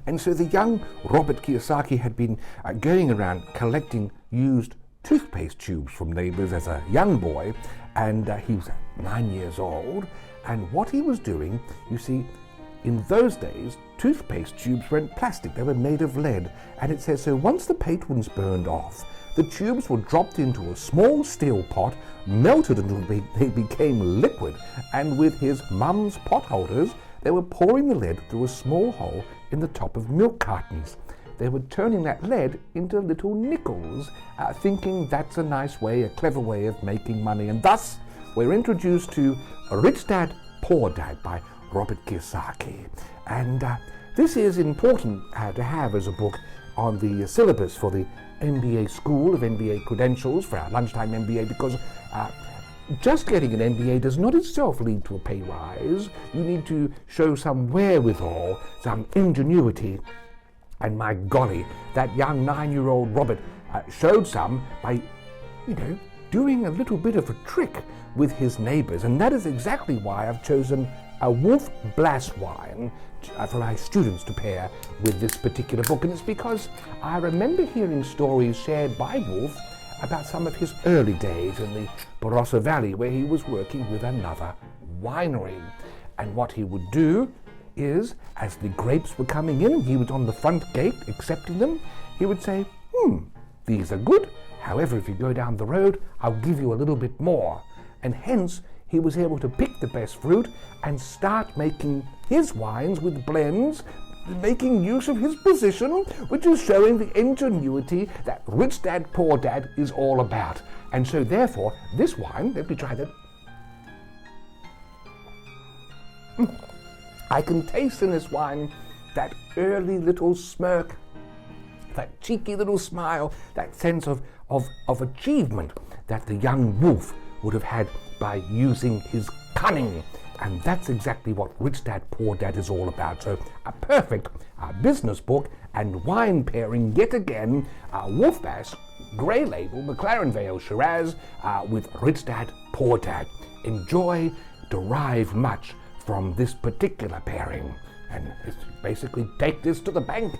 And so the young Robert Kiyosaki had been going around collecting used toothpaste tubes from neighbors as a young boy, and he was 9 years old. And what he was doing, you see, in those days, toothpaste tubes weren't plastic, they were made of lead. And it says, so once the paint was burned off, the tubes were dropped into a small steel pot, melted until they became liquid, and with his mum's pot holders, they were pouring the lead through a small hole in the top of milk cartons. They were turning that lead into little nickels, thinking that's a nice way, a clever way of making money. And thus, we're introduced to Rich Dad, Poor Dad by Robert Kiyosaki. And this is important to have as a book on the syllabus for the MBA School of MBA Credentials, for our lunchtime MBA, because just getting an MBA does not itself lead to a pay rise. You need to show some wherewithal, some ingenuity. And my golly, that young 9-year-old Robert showed some by, doing a little bit of a trick with his neighbors. And that is exactly why I've chosen a Wolf Blass wine for my students to pair with this particular book. And it's because I remember hearing stories shared by Wolf about some of his early days in the Barossa Valley, where he was working with another winery. And what he would do is, as the grapes were coming in, he was on the front gate accepting them, he would say, these are good. However, if you go down the road, I'll give you a little bit more. And hence, he was able to pick the best fruit and start making his wines with blends, making use of his position, which is showing the ingenuity that Rich Dad, Poor Dad is all about. And so therefore, this wine, let me try that. I can taste in this wine that early little smirk, that cheeky little smile, that sense of achievement that the young wolf would have had by using his cunning. And that's exactly what Rich Dad, Poor Dad is all about. So a perfect business book and wine pairing yet again, Wolf Blass, Grey Label, McLaren Vale Shiraz with Rich Dad, Poor Dad. Enjoy, derive much from this particular pairing. And it's basically take this to the bank.